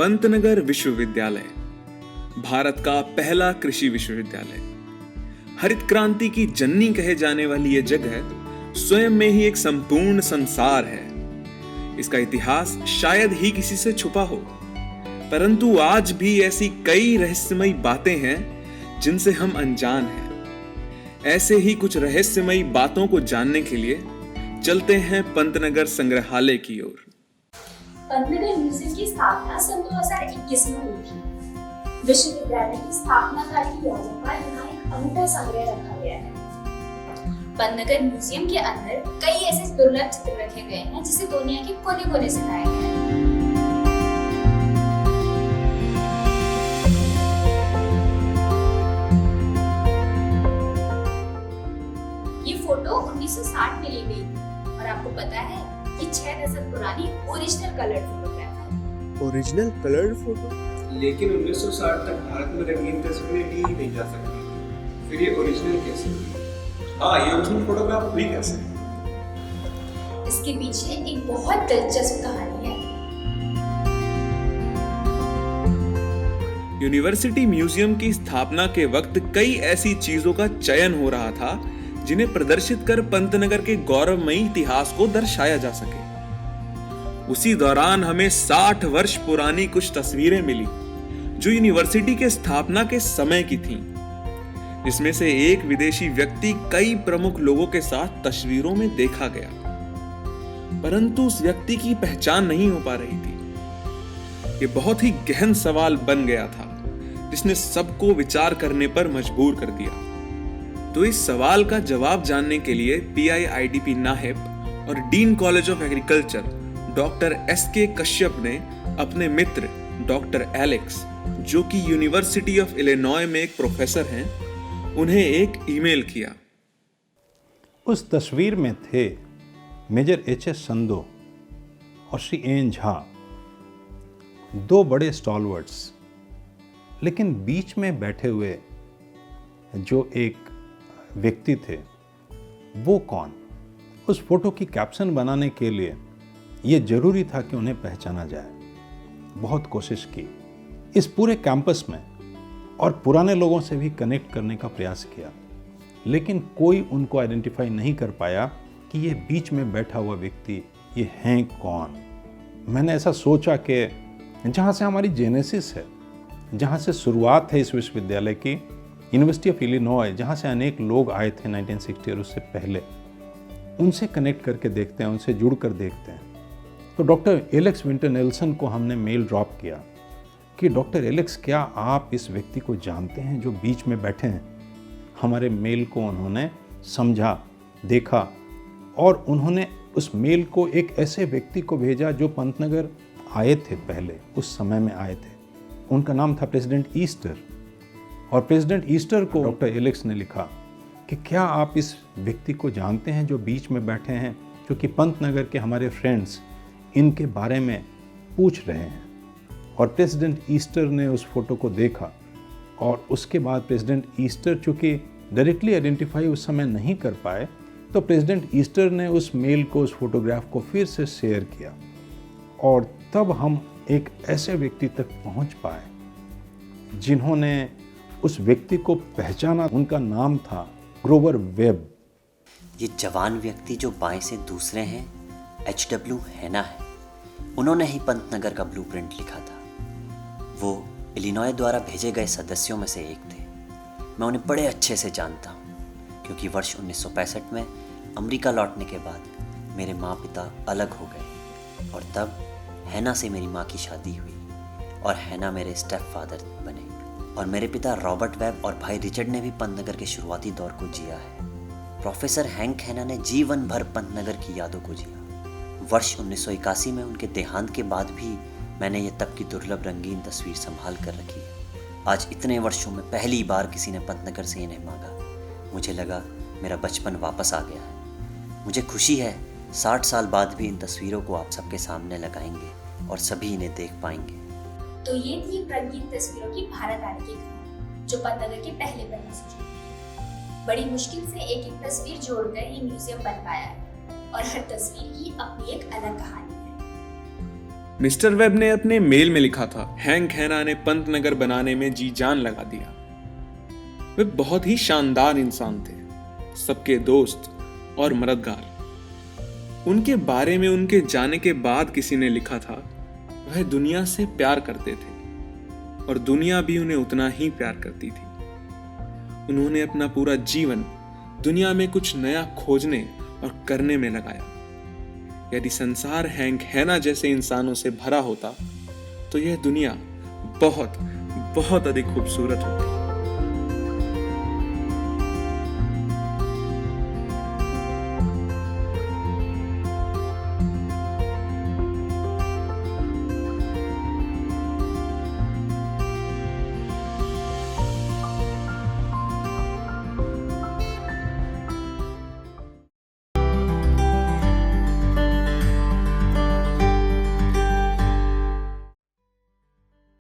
पंतनगर विश्वविद्यालय भारत का पहला कृषि विश्वविद्यालय, हरित क्रांति की जननी कहे जाने वाली यह जगह स्वयं में ही एक संपूर्ण संसार है। इसका इतिहास शायद ही किसी से छुपा हो, परंतु आज भी ऐसी कई रहस्यमयी बातें हैं जिनसे हम अनजान हैं। ऐसे ही कुछ रहस्यमयी बातों को जानने के लिए चलते हैं पंतनगर संग्रहालय की ओर। पंतनगर म्यूजियम की स्थापना सन 2021 में हुई थी। विश्वविद्यालय की स्थापना कार्य की यादों का यहाँ एक अनूठा संग्रह रखा गया है। पंतनगर म्यूजियम के अंदर कई ऐसे दुर्लभ चित्र रखे गए हैं जिसे दुनिया के कोने-कोने से लाया गया है। ये फोटो 1960 में ली गई और आपको पता है ये 6 दशक पुरानी ओरिजिनल कलर्ड फोटोग्राफ है। Original coloured photo? लेकिन 1960 तक भारत में रंगीन तस्वीरें ली ही नहीं जा सकती, फिर ये ओरिजिनल कैसे हुई? हाँ, ये ओरिजिनल फोटोग्राफ हुई कैसे? इसके पीछे एक बहुत दिलचस्प कहानी है। यूनिवर्सिटी म्यूजियम की स्थापना के वक्त कई ऐसी चीजों का चयन हो रहा था जिन्हें प्रदर्शित कर पंतनगर के गौरवमयी इतिहास को दर्शाया जा सके। उसी दौरान हमें 60 वर्ष पुरानी कुछ तस्वीरें मिली जो यूनिवर्सिटी के स्थापना के समय की थीं, जिसमें से एक विदेशी व्यक्ति कई प्रमुख लोगों के साथ तस्वीरों में देखा गया, परंतु उस व्यक्ति की पहचान नहीं हो पा रही थी। ये बहुत ही गहन सवाल बन गया था जिसने सबको विचार करने पर मजबूर कर दिया। तो इस सवाल का जवाब जानने के लिए PIITP नाहिब और dean college of agriculture doctor SK Kashyap ने अपने मित्र डॉक्टर एलेक्स, जो कि यूनिवर्सिटी ऑफ इलिनॉय में एक प्रोफेसर हैं, उन्हें एक ईमेल किया। उस तस्वीर में थे मेजर HS संदो और श्री एन झा, दो बड़े स्टॉलवर्ड्स, लेकिन बीच में बैठे हुए जो एक व्यक्ति थे वो कौन? उस फोटो की कैप्शन बनाने के लिए यह जरूरी था कि उन्हें पहचाना जाए। बहुत कोशिश की इस पूरे कैंपस में और पुराने लोगों से भी कनेक्ट करने का प्रयास किया, लेकिन कोई उनको आइडेंटिफाई नहीं कर पाया कि ये बीच में बैठा हुआ व्यक्ति ये हैं कौन। मैंने ऐसा सोचा कि जहाँ से हमारी जेनेसिस है, जहाँ से शुरुआत है इस विश्वविद्यालय की, यूनिवर्सिटी ऑफ इलिनॉय, जहाँ से अनेक लोग आए थे 1960 और उससे पहले, उनसे कनेक्ट करके देखते हैं, उनसे जुड़ कर देखते हैं। तो डॉक्टर एलेक्स विंटर नेल्सन को हमने मेल ड्रॉप किया कि डॉक्टर एलेक्स, क्या आप इस व्यक्ति को जानते हैं जो बीच में बैठे हैं? हमारे मेल को उन्होंने समझा, देखा और उन्होंने उस मेल को एक ऐसे व्यक्ति को भेजा जो पंतनगर आए थे पहले, उस समय में आए थे। उनका नाम था प्रेसिडेंट ईस्टर, और प्रेसिडेंट ईस्टर को डॉक्टर एलेक्स ने लिखा कि क्या आप इस व्यक्ति को जानते हैं जो बीच में बैठे हैं, जो कि पंतनगर के हमारे फ्रेंड्स इनके बारे में पूछ रहे हैं। और प्रेसिडेंट ईस्टर ने उस फोटो को देखा और उसके बाद प्रेसिडेंट ईस्टर चूँकि डायरेक्टली आइडेंटिफाई उस समय नहीं कर पाए, तो प्रेसिडेंट ईस्टर ने उस मेल को, उस फोटोग्राफ को फिर से शेयर किया और तब हम एक ऐसे व्यक्ति तक पहुंच पाए जिन्होंने उस व्यक्ति को पहचाना। उनका नाम था ग्रोवर वेब। ये जवान व्यक्ति जो बाएं से दूसरे हैं HW हैना है। उन्होंने ही पंतनगर का ब्लूप्रिंट लिखा था। वो इलिनॉय द्वारा भेजे गए सदस्यों में से एक थे। मैं उन्हें बड़े अच्छे से जानता हूँ क्योंकि वर्ष 1965 में अमेरिका लौटने के बाद मेरे माँ पिता अलग हो गए और तब हैना से मेरी माँ की शादी हुई और हैना मेरे स्टेप फादर बने। और मेरे पिता रॉबर्ट वेब और भाई रिचर्ड ने भी पंतनगर के शुरुआती दौर को जिया है। प्रोफेसर हैंक हैना ने जीवन भर पंतनगर की यादों को जिया। वर्ष 1981 में उनके देहांत के बाद भी मैंने ये तब की दुर्लभ रंगीन तस्वीर संभाल कर रखी है। आज इतने वर्षों में पहली बार किसी ने पंतनगर से इन्हें मांगा। मुझे लगा मेरा बचपन वापस आ गया है। मुझे खुशी है 60 साल बाद भी इन तस्वीरों को आप सबके सामने लगाएंगे और सभी इन्हें देख पाएंगे। तो ये थी रंगीन तस्वीरों की भारत आने की कहानी, जो पंतनगर के पहले पन्ने से जुड़ी। बड़ी मुश्किल से एक एक तस्वीर जोड़कर ये म्यूजियम बन पाया है और हर तस्वीर की अपनी एक अलग कहानी है। मिस्टर वेब ने अपने मेल में लिखा था, हैंक हैना ने पंतनगर बनाने में जी जान लगा दिया। वे बहुत ही शानदार इंसान थे, सबके दोस्त और मददगार। उनके बारे में उनके जाने के बाद किसी ने लिखा था, वह दुनिया से प्यार करते थे और दुनिया भी उन्हें उतना ही प्यार करती थी। उन्होंने अपना पूरा जीवन दुनिया में कुछ नया खोजने और करने में लगाया। यदि संसार हैंक हैना जैसे इंसानों से भरा होता तो यह दुनिया बहुत बहुत अधिक खूबसूरत होती।